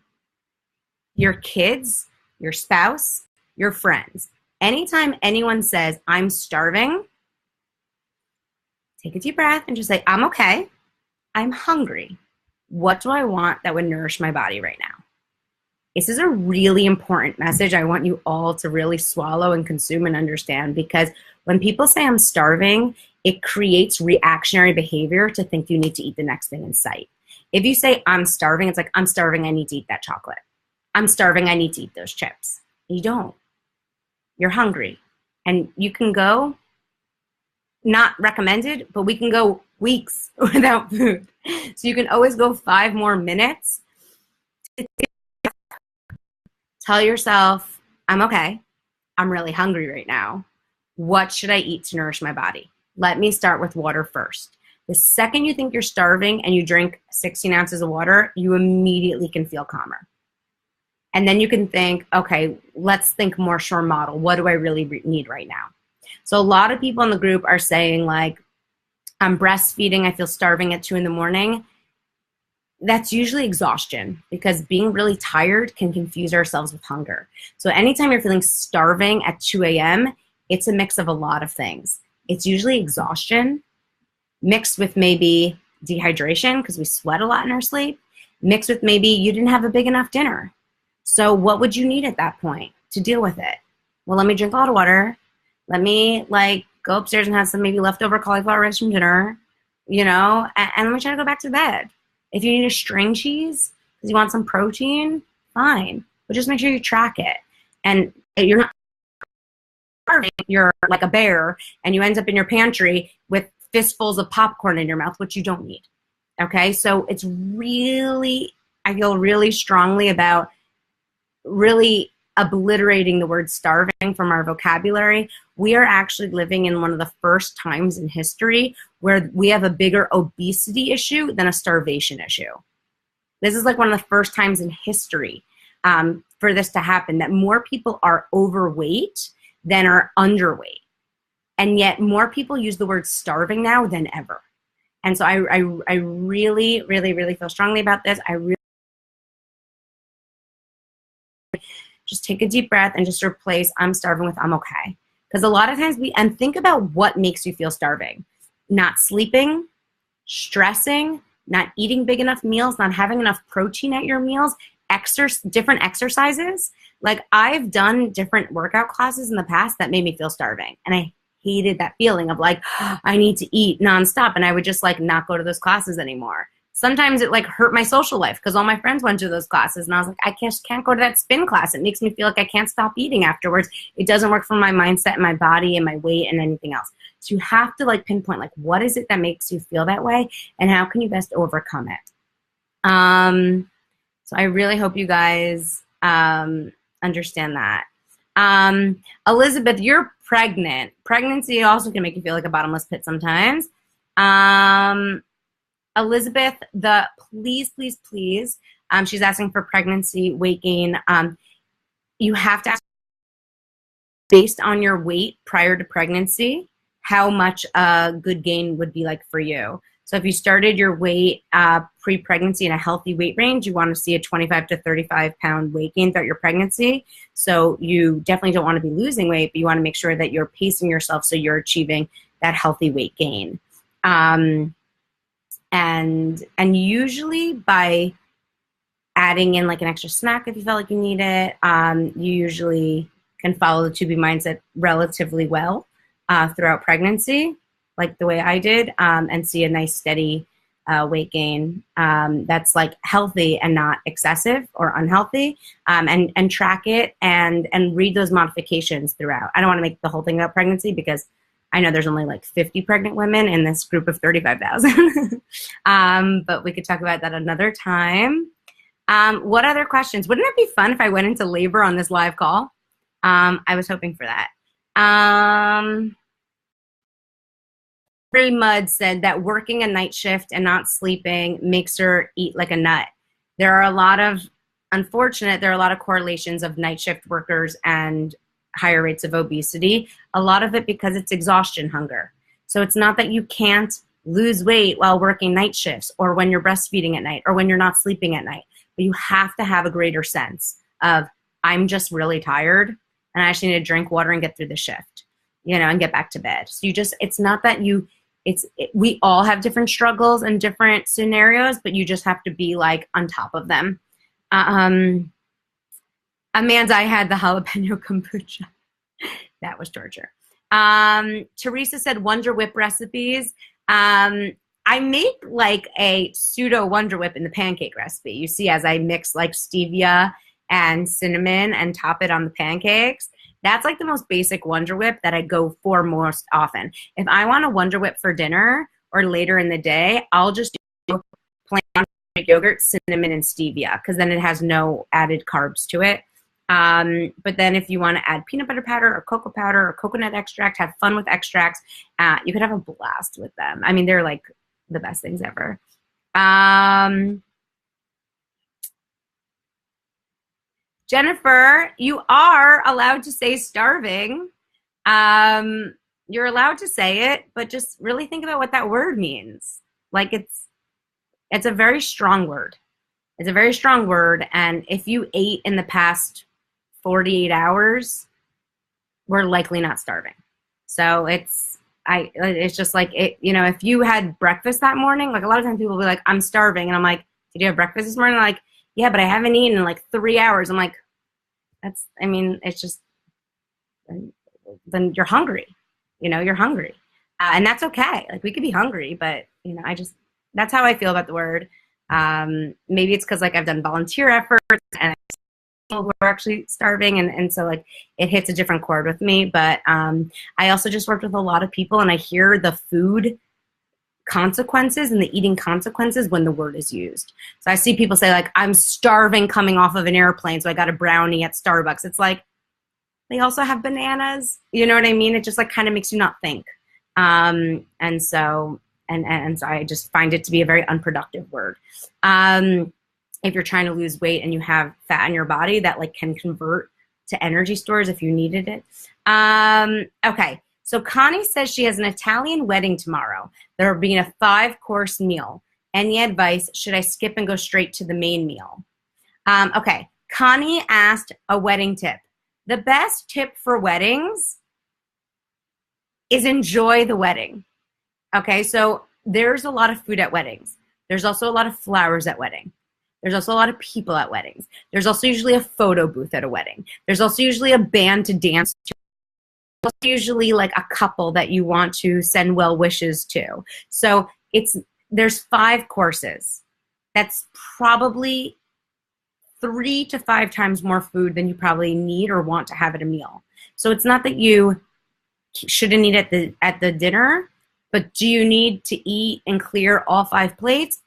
Your kids, your spouse, your friends. Anytime anyone says I'm starving, take a deep breath and just say, I'm okay. I'm hungry. What do I want that would nourish my body right now? This is a really important message I want you all to really swallow and consume and understand, because when people say I'm starving, it creates reactionary behavior to think you need to eat the next thing in sight. If you say I'm starving, it's like, I'm starving, I need to eat that chocolate. I'm starving, I need to eat those chips. You don't. You're hungry. And you can go, not recommended, but we can go weeks without food. So you can always go 5 more minutes. Tell yourself, I'm okay. I'm really hungry right now. What should I eat to nourish my body? Let me start with water first. The second you think you're starving and you drink 16 ounces of water, you immediately can feel calmer. And then you can think, okay, let's think more short model. What do I really need right now? So a lot of people in the group are saying, like, I'm breastfeeding, I feel starving at 2 in the morning. That's usually exhaustion, because being really tired can confuse ourselves with hunger. So anytime you're feeling starving at 2 a.m., it's a mix of a lot of things. It's usually exhaustion. mixed with maybe dehydration because we sweat a lot in our sleep, mixed with maybe you didn't have a big enough dinner. So what would you need at that point to deal with it? Well, let me drink a lot of water. Let me like go upstairs and have some maybe leftover cauliflower rice from dinner, you know, and let me try to go back to bed. If you need a string cheese because you want some protein, fine. But just make sure you track it. And you're not starving, you're like a bear and you end up in your pantry with fistfuls of popcorn in your mouth, which you don't need. Okay, so it's really, I feel really strongly about really obliterating the word starving from our vocabulary. We are actually living in one of the first times in history where we have a bigger obesity issue than a starvation issue. This is like one of the first times in history for this to happen, that more people are overweight than are underweight. And yet more people use the word starving now than ever. And so I really, really, really feel strongly about this. I really just take a deep breath and just replace I'm starving with I'm okay. Because a lot of times and think about what makes you feel starving. Not sleeping, stressing, not eating big enough meals, not having enough protein at your meals, different exercises. Like I've done different workout classes in the past that made me feel starving. And I hated that feeling of like, I need to eat nonstop. And I would just like not go to those classes anymore. Sometimes it like hurt my social life because all my friends went to those classes and I was like, I just can't go to that spin class. It makes me feel like I can't stop eating afterwards. It doesn't work for my mindset and my body and my weight and anything else. So you have to like pinpoint like what is it that makes you feel that way and how can you best overcome it. So I really hope you guys understand that. Elizabeth, you're pregnant. Pregnancy also can make you feel like a bottomless pit sometimes. Elizabeth, please, she's asking for pregnancy, weight gain. You have to ask based on your weight prior to pregnancy, how much good gain would be like for you. So if you started your weight pre-pregnancy in a healthy weight range, you want to see a 25 to 35 pound weight gain throughout your pregnancy. So you definitely don't want to be losing weight, but you want to make sure that you're pacing yourself so you're achieving that healthy weight gain. And usually by adding in like an extra snack if you felt like you need it, you usually can follow the 2B mindset relatively well throughout pregnancy, like the way I did, and see a nice steady weight gain that's like healthy and not excessive or unhealthy, and track it and read those modifications throughout. I don't want to make the whole thing about pregnancy because I know there's only like 50 pregnant women in this group of 35,000. But we could talk about that another time. What other questions? Wouldn't it be fun if I went into labor on this live call? I was hoping for that. Mud said that working a night shift and not sleeping makes her eat like a nut. There are a lot of correlations of night shift workers and higher rates of obesity. A lot of it because it's exhaustion hunger. So it's not that you can't lose weight while working night shifts or when you're breastfeeding at night or when you're not sleeping at night, but you have to have a greater sense of I'm just really tired and I just need to drink water and get through the shift, and get back to bed. So it's not that we all have different struggles and different scenarios, but you just have to be like on top of them. Amanda, I had the jalapeno kombucha. That was torture. Teresa said Wonder Whip recipes. I make like a pseudo Wonder Whip in the pancake recipe. You see, as I mix like stevia and cinnamon and top it on the pancakes. That's like the most basic Wonder Whip that I go for most often. If I want a Wonder Whip for dinner or later in the day, I'll just do plain yogurt, cinnamon, and stevia because then it has no added carbs to it. But then if you want to add peanut butter powder or cocoa powder or coconut extract, have fun with extracts, you could have a blast with them. I mean, they're like the best things ever. Jennifer, you are allowed to say starving. You're allowed to say it, but just really think about what that word means. Like it's a very strong word. It's a very strong word. And if you ate in the past 48 hours, we're likely not starving. So it's, it's just like it, you know, if you had breakfast that morning, like a lot of times people will be like, I'm starving. And I'm like, did you have breakfast this morning? Like, yeah, but I haven't eaten in like 3 hours. I'm like, I mean, it's just, then you're hungry, you know, you're hungry. And that's okay. Like we could be hungry, but you know, that's how I feel about the word. Maybe it's because like I've done volunteer efforts and people who are actually starving, and so like it hits a different chord with me. But I also just worked with a lot of people, and I hear the food consequences and the eating consequences when the word is used. So I see people say like, I'm starving coming off of an airplane, so I got a brownie at Starbucks. It's like, they also have bananas. You know what I mean? It just like kind of makes you not think. And so I just find it to be a very unproductive word. If you're trying to lose weight and you have fat in your body, that like can convert to energy stores if you needed it. Okay, so Connie says she has an Italian wedding tomorrow. There will be a 5-course meal. Any advice? Should I skip and go straight to the main meal? Okay, Connie asked a wedding tip. The best tip for weddings is enjoy the wedding. Okay, so there's a lot of food at weddings. There's also a lot of flowers at wedding. There's also a lot of people at weddings. There's also usually a photo booth at a wedding. There's also usually a band to dance to. There's also usually like a couple that you want to send well wishes to. So there's 5 courses. That's probably 3 to 5 times more food than you probably need or want to have at a meal. So it's not that you shouldn't eat at the dinner, but do you need to eat and clear all 5 plates?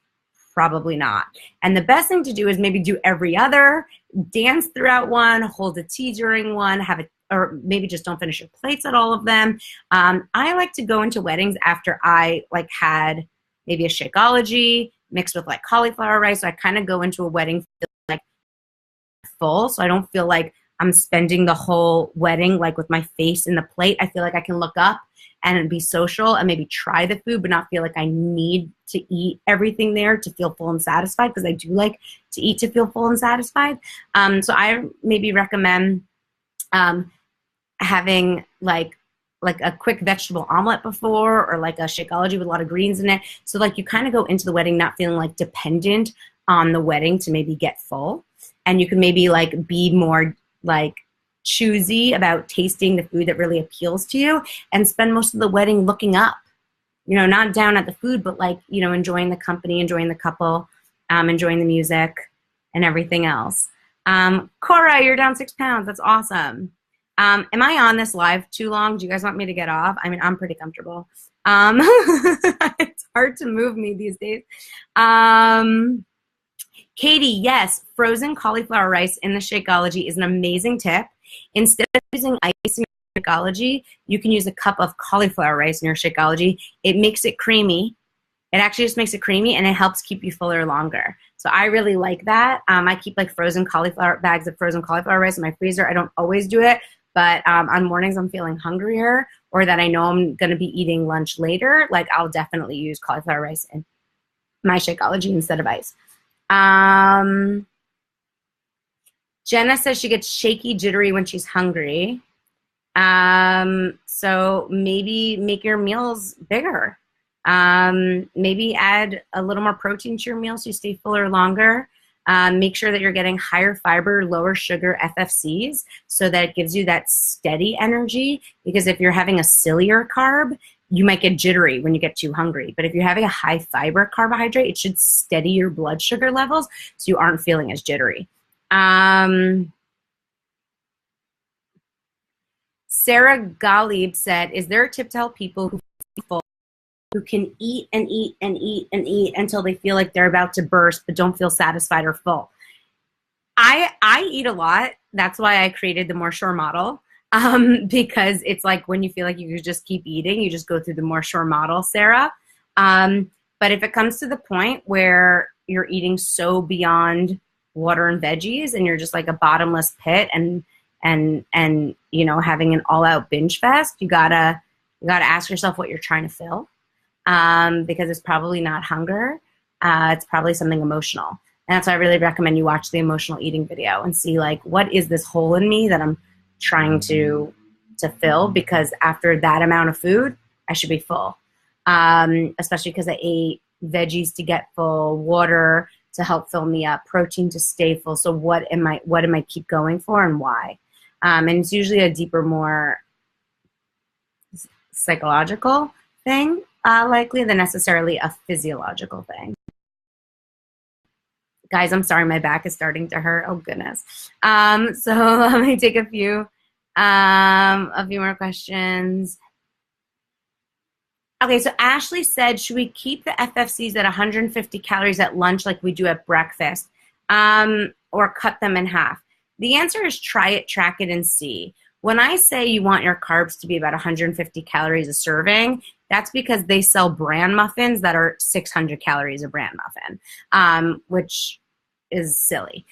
Probably not. And the best thing to do is maybe do every other, dance throughout one, hold a tea during one, or maybe just don't finish your plates at all of them. I like to go into weddings after I like had maybe a Shakeology mixed with like cauliflower rice. So I kind of go into a wedding like full, so I don't feel like I'm spending the whole wedding like with my face in the plate. I feel like I can look up and be social and maybe try the food, but not feel like I need to eat everything there to feel full and satisfied, because I do like to eat to feel full and satisfied. So I maybe recommend having like a quick vegetable omelet before, or like a Shakeology with a lot of greens in it. So like you kind of go into the wedding not feeling like dependent on the wedding to maybe get full. And you can maybe like be more like choosy about tasting the food that really appeals to you, and spend most of the wedding looking up, you know, not down at the food, but like, you know, enjoying the company, enjoying the couple, enjoying the music and everything else. Cora, you're down 6 pounds. That's awesome. Am I on this live too long? Do you guys want me to get off? I mean, I'm pretty comfortable. It's hard to move me these days. Katie, yes, frozen cauliflower rice in the Shakeology is an amazing tip. Instead of using ice in your Shakeology, you can use a cup of cauliflower rice in your Shakeology. It makes it creamy. It actually just makes it creamy, and it helps keep you fuller longer. So I really like that. I keep like bags of frozen cauliflower rice in my freezer. I don't always do it, but on mornings I'm feeling hungrier, or that I know I'm going to be eating lunch later, like I'll definitely use cauliflower rice in my Shakeology instead of ice. Jenna says she gets shaky, jittery when she's hungry. So maybe make your meals bigger. Maybe add a little more protein to your meal so you stay fuller longer. Make sure that you're getting higher fiber, lower sugar FFCs, so that it gives you that steady energy. Because if you're having a sillier carb, you might get jittery when you get too hungry. But if you're having a high fiber carbohydrate, it should steady your blood sugar levels so you aren't feeling as jittery. Sarah Galib said, is there a tip to help people who can eat and eat and eat and eat until they feel like they're about to burst but don't feel satisfied or full? I eat a lot. That's why I created the More Sure model. Because it's like when you feel like you could just keep eating, you just go through the More Sure model, Sarah. But if it comes to the point where you're eating so beyond water and veggies and you're just like a bottomless pit and you know, having an all-out binge fest, you gotta ask yourself what you're trying to fill, because it's probably not hunger. It's probably something emotional. And that's why I really recommend you watch the emotional eating video and see like, what is this hole in me that I'm trying to fill? Because after that amount of food, I should be full. Especially because I ate veggies to get full, water to help fill me up, protein to stay full. So what am I keep going for and why? And it's usually a deeper, more psychological thing, likely than necessarily a physiological thing. Guys, I'm sorry, my back is starting to hurt. Oh goodness. So let me take a few more questions. Okay, so Ashley said, should we keep the FFCs at 150 calories at lunch like we do at breakfast, or cut them in half? The answer is try it, track it, and see. When I say you want your carbs to be about 150 calories a serving, that's because they sell bran muffins that are 600 calories a bran muffin, which is silly.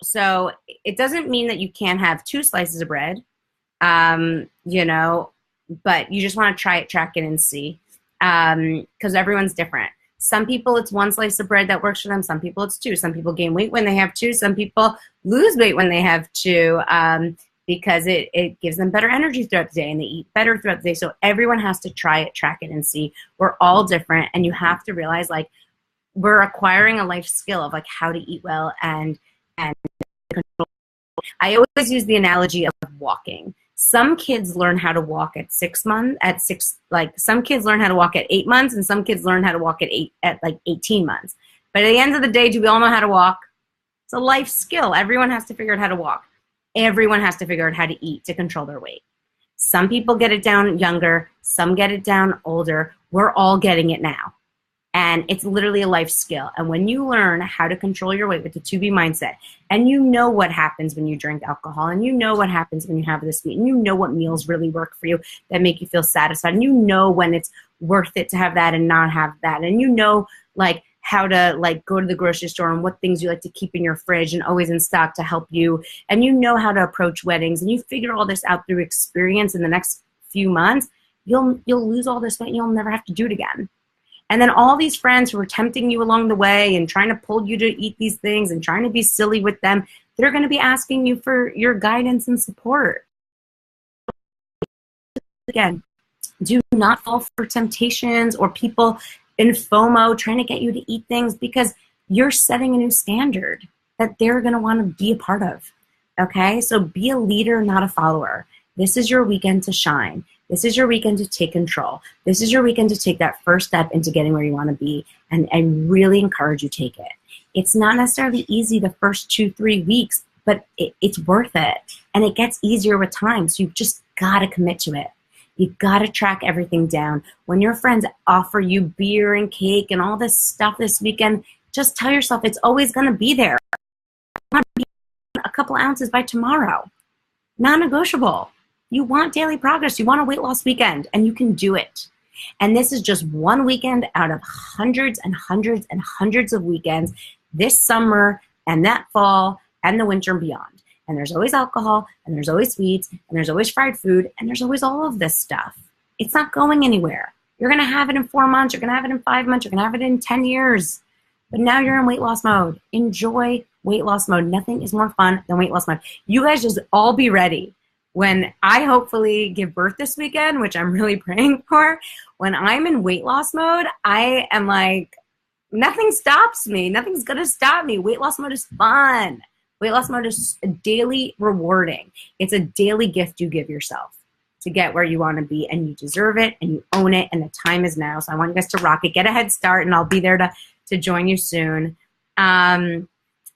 So it doesn't mean that you can't have 2 slices of bread, you know, but you just want to try it, track it, and see, because everyone's different. Some people, it's 1 slice of bread that works for them. Some people, it's 2. Some people gain weight when they have 2. Some people lose weight when they have 2, because it gives them better energy throughout the day, and they eat better throughout the day. So everyone has to try it, track it, and see. We're all different, and you have to realize, like, we're acquiring a life skill of, like, how to eat well and control. I always use the analogy of walking. Some kids learn how to walk at 6 months, some kids learn how to walk at 8 months, and some kids learn how to walk at 18 months. But at the end of the day, do we all know how to walk? It's a life skill. Everyone has to figure out how to walk. Everyone has to figure out how to eat to control their weight. Some people get it down younger, some get it down older. We're all getting it now. And it's literally a life skill. And when you learn how to control your weight with the 2B mindset, and you know what happens when you drink alcohol, and you know what happens when you have this meat, and you know what meals really work for you that make you feel satisfied, and you know when it's worth it to have that and not have that, and you know, like, how to, like, go to the grocery store and what things you like to keep in your fridge and always in stock to help you, and you know how to approach weddings, and you figure all this out through experience in the next few months, you'll lose all this weight and you'll never have to do it again. And then all these friends who are tempting you along the way and trying to pull you to eat these things and trying to be silly with them, they're going to be asking you for your guidance and support. Again, do not fall for temptations or people in FOMO trying to get you to eat things, because you're setting a new standard that they're going to want to be a part of. Okay? So be a leader, not a follower. This is your weekend to shine. This is your weekend to take control. This is your weekend to take that first step into getting where you want to be. And I really encourage you to take it. It's not necessarily easy the first 2-3 weeks, but it's worth it. And it gets easier with time. So you've just got to commit to it. You've got to track everything down. When your friends offer you beer and cake and all this stuff this weekend, just tell yourself it's always going to be there. I want to be a couple ounces by tomorrow. Non-negotiable. You want daily progress. You want a weight loss weekend, and you can do it. And this is just one weekend out of hundreds and hundreds and hundreds of weekends this summer and that fall and the winter and beyond. And there's always alcohol, and there's always sweets, and there's always fried food, and there's always all of this stuff. It's not going anywhere. You're going to have it in 4 months. You're going to have it in 5 months. You're going to have it in 10 years. But now you're in weight loss mode. Enjoy weight loss mode. Nothing is more fun than weight loss mode. You guys just all be ready. When I hopefully give birth this weekend, which I'm really praying for, when I'm in weight loss mode, I am like, nothing stops me. Nothing's going to stop me. Weight loss mode is fun. Weight loss mode is daily rewarding. It's a daily gift you give yourself to get where you want to be, and you deserve it, and you own it, and the time is now. So I want you guys to rock it. Get a head start, and I'll be there to join you soon. All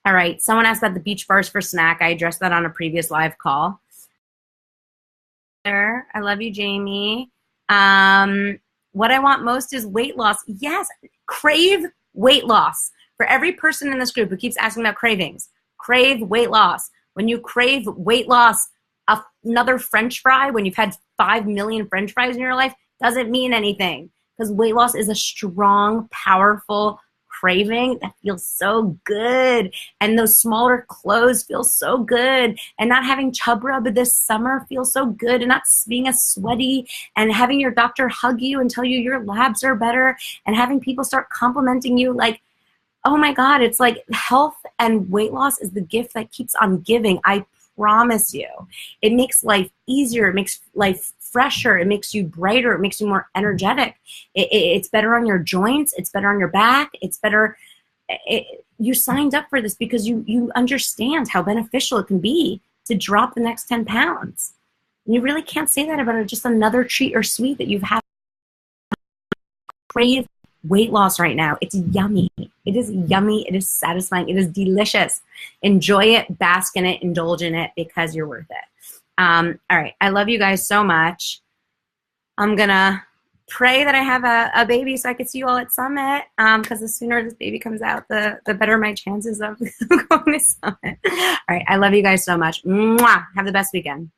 right. Someone asked about the beach bars for snack. I addressed that on a previous live call. I love you, Jamie. What I want most is weight loss. Yes, crave weight loss. For every person in this group who keeps asking about cravings, crave weight loss. When you crave weight loss, another French fry, when you've had 5 million French fries in your life, doesn't mean anything, because weight loss is a strong, powerful craving that feels so good, and those smaller clothes feel so good, and not having chub rub this summer feels so good, and not being as sweaty, and having your doctor hug you and tell you your labs are better, and having people start complimenting you. Like, oh my God, it's like health and weight loss is the gift that keeps on giving. I promise you. It makes life easier. It makes life fresher. It makes you brighter. It makes you more energetic. It's better on your joints. It's better on your back. It's better. You signed up for this because you understand how beneficial it can be to drop the next 10 pounds. And you really can't say that about just another treat or sweet that you've had. Crave weight loss right now. It's yummy. It is yummy. It is satisfying. It is delicious. Enjoy it, bask in it, indulge in it because you're worth it. All right. I love you guys so much. I'm going to pray that I have a baby so I can see you all at Summit, because the sooner this baby comes out, the better my chances of going to Summit. All right. I love you guys so much. Mwah! Have the best weekend.